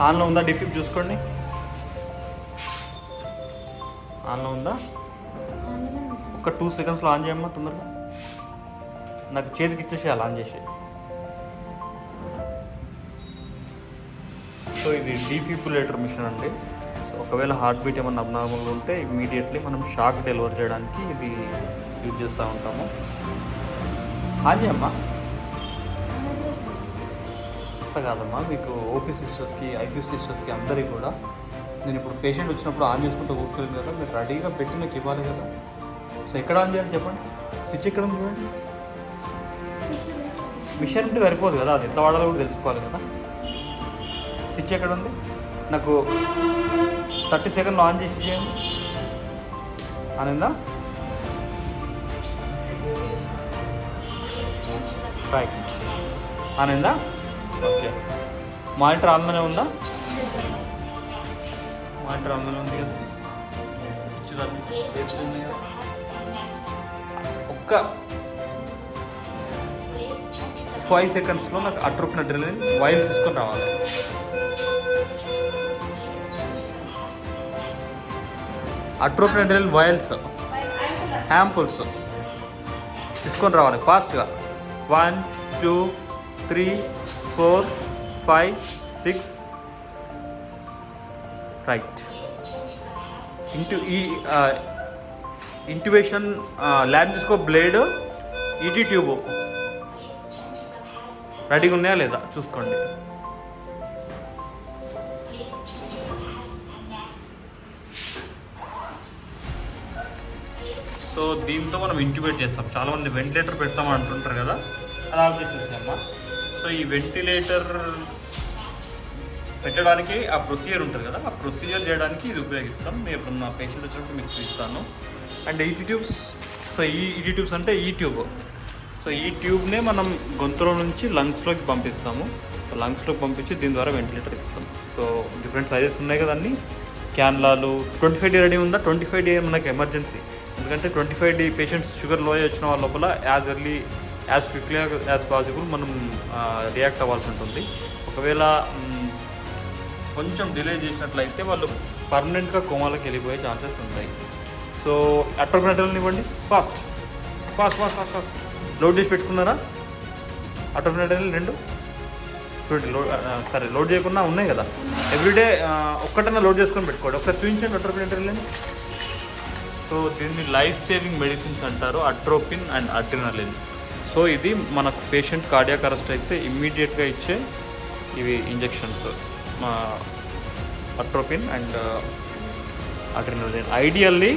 ఆన్లో ఉందా డిఫిప్ చూసుకోండి, ఆన్లో ఉందా? ఒక 2 సెకండ్స్లో ఆన్ చేయమ్మా తొందరగా. నాకు చేతికి ఇచ్చేసేయాలి ఆన్ చేసి. సో ఇది డీఫిబ్రిలేటర్ మిషన్ అండి. సో ఒకవేళ హార్ట్ బీట్ ఏమన్నా అబ్నార్మల్గా ఉంటే ఇమీడియట్లీ మనం షాక్ డెలివర్ చేయడానికి ఇది యూజ్ చేస్తూ ఉంటాము. ఆన్ చేయమ్మా. అట్లా కాదమ్మా, మీకు ఓపీ సిస్టర్స్కి, ఐసీయూ సిస్టర్స్కి అందరికీ కూడా నేను ఇప్పుడు పేషెంట్ వచ్చినప్పుడు ఆన్ చేసుకుంటూ కూర్చోలేదు కదా, మీరు రెడీగా పెట్టి నాకు ఇవ్వాలి కదా. సో ఎక్కడ ఆన్ చేయాలి చెప్పండి, స్విచ్ ఎక్కడ ఉంది చూడండి. మిషన్ ఉంటే సరిపోదు కదా, అది ఎట్లా వాడాలో కూడా తెలుసుకోవాలి కదా. స్విచ్ ఎక్కడ ఉంది, నాకు 30 సెకండ్లో ఆన్ చేసి చేయండి. ఆనిందా? రైట్, ఆనిందా? ఓకే. మానిటర్ ఆన్లోనే ఉందా? మానిటర్ ఆన్లోనే ఉంది కదా. ఒక్క 5 సెకండ్స్లో నాకు అట్రోపిన్ అడ్రినలిన్ వైల్స్ తీసుకొని రావాలి. అట్రోపిన్ అడ్రినలిన్ వైల్స్, హ్యాంపుల్స్ తీసుకొని రావాలి ఫాస్ట్గా. 1 2 3 4 5 6 రైట్. ఇంట్యూబేషన్ లారింజిస్కోప్ బ్లేడ్, ఈటీ ట్యూబ్ రెడీగా ఉన్నాయా లేదా చూసుకోండి. సో దీంతో మనం ఇంట్యూబేట్ చేస్తాం. చాలామంది వెంటిలేటర్ పెడతాం అంటుంటారు కదా, అది ఆఫ్ చేసేసామ్మా. సో ఈ వెంటిలేటర్ పెట్టడానికి ఆ ప్రొసీజర్ ఉంటుంది కదా, ఆ ప్రొసీజర్ చేయడానికి ఇది ఉపయోగిస్తాం. మేము ఇప్పుడు నా పేషెంట్ వచ్చినప్పుడు మీకు చూపిస్తాను. అండ్ ఈటీ ట్యూబ్స్, సో ఈ ఈటీ ట్యూబ్స్ అంటే ఈ ట్యూబ్. సో ఈ ట్యూబ్నే మనం గొంతులో నుంచి లంగ్స్లోకి పంపిస్తాము. సో లంగ్స్లోకి పంపించి దీని ద్వారా వెంటిలేటర్ ఇస్తాం. సో డిఫరెంట్ సైజెస్ ఉన్నాయి కదండి. క్యాన్లాలు 25D రెడీ ఉందా? 25D మనకి ఎమర్జెన్సీ, ఎందుకంటే 25D పేషెంట్స్ షుగర్ లో వచ్చిన వాళ్ళ లోపల యాజ్ క్విక్లీ యాజ్ పాసిబుల్ మనం రియాక్ట్ అవ్వాల్సి ఉంటుంది. ఒకవేళ కొంచెం డిలే చేసినట్లయితే వాళ్ళు పర్మనెంట్గా కోమాలోకి వెళ్ళిపోయే ఛాన్సెస్ ఉంటాయి. సో అట్రోపిన్ అడ్రినలిన్ ఇవ్వండి. Fast fast fast fast fast load చేసి పెట్టుకున్నారా? అట్రోపిన్ అడ్రినలిన్ 2 చూడండి. సరే లోడ్ చేయకుండా ఉన్నాయి కదా, ఎవ్రీడే ఒక్కటన్నా లోడ్ చేసుకొని పెట్టుకోండి. ఒకసారి చూపించండి అట్రోపిన్ అడ్రినలిన్. సో దీన్ని లైఫ్ సేవింగ్ మెడిసిన్స్ అంటారు, అట్రోపిన్ అండ్ అడ్రినలిన్. సో ఇది మనకు పేషెంట్ కార్డియాక్ అరెస్ట్ అయితే ఇమ్మీడియట్గా ఇచ్చే ఇవి injections, atropine and adrenaline. Ideally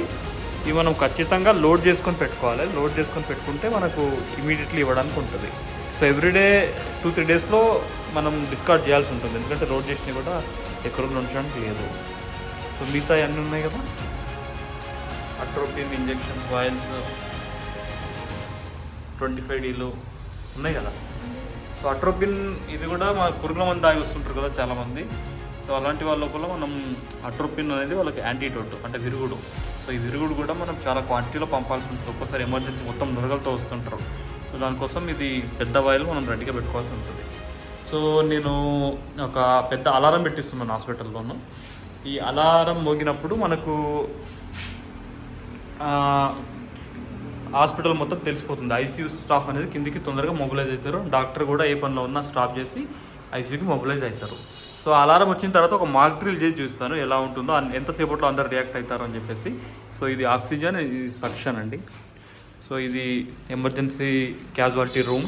ఇవి మనం ఖచ్చితంగా లోడ్ చేసుకొని పెట్టుకోవాలి. లోడ్ చేసుకొని పెట్టుకుంటే మనకు ఇమీడియట్లీ ఇవ్వడానికి ఉంటుంది. సో ఎవ్రీడే 2-3 డేస్లో మనం డిస్కార్డ్ చేయాల్సి ఉంటుంది, ఎందుకంటే లోడ్ చేసినవి కూడా ఎక్కడ ఉంచడానికి లేదు. సో మిగతా అన్నీ ఉన్నాయి కదా, అట్రోపిన్ ఇంజెక్షన్స్, వాయిల్స్, 25Dలు ఉన్నాయి కదా. సో అట్రోపిన్ ఇది కూడా మా పురుగుల మంది తాగి వస్తుంటారు కదా చాలామంది. సో అలాంటి వాళ్ళ లోపల మనం అట్రోపిన్ అనేది వాళ్ళకి యాంటీడోట్, అంటే విరుగుడు. సో ఈ విరుగుడు కూడా మనం చాలా క్వాంటిటీలో పంపాల్సి ఉంటుంది. ఒక్కోసారి ఎమర్జెన్సీ మొత్తం నురగలతో వస్తుంటారు. సో దానికోసం ఇది పెద్ద వాయిల్ మనం రెడీగా పెట్టుకోవాల్సి ఉంటుంది. సో నేను ఒక పెద్ద అలారం పెట్టిస్తున్నాను హాస్పిటల్లోనూ. ఈ అలారం మోగినప్పుడు మనకు హాస్పిటల్ మొత్తం తెలిసిపోతుంది. ఐసీయూ స్టాఫ్ అనేది కిందికి తొందరగా మొబిలైజ్ అవుతారు. డాక్టర్ కూడా ఏ పనిలో ఉన్నా స్టాప్ చేసి ఐసీయూకి మొబిలైజ్ అవుతారు. సో అలారం వచ్చిన తర్వాత ఒక మాక్ డ్రిల్ చేసి చూస్తాను ఎలా ఉంటుందో, ఎంతసేపట్లో అందరు రియాక్ట్ అవుతారు అని చెప్పేసి. సో ఇది ఆక్సిజన్, ఇది సక్షన్ అండి. సో ఇది ఎమర్జెన్సీ క్యాజువాలిటీ రూమ్.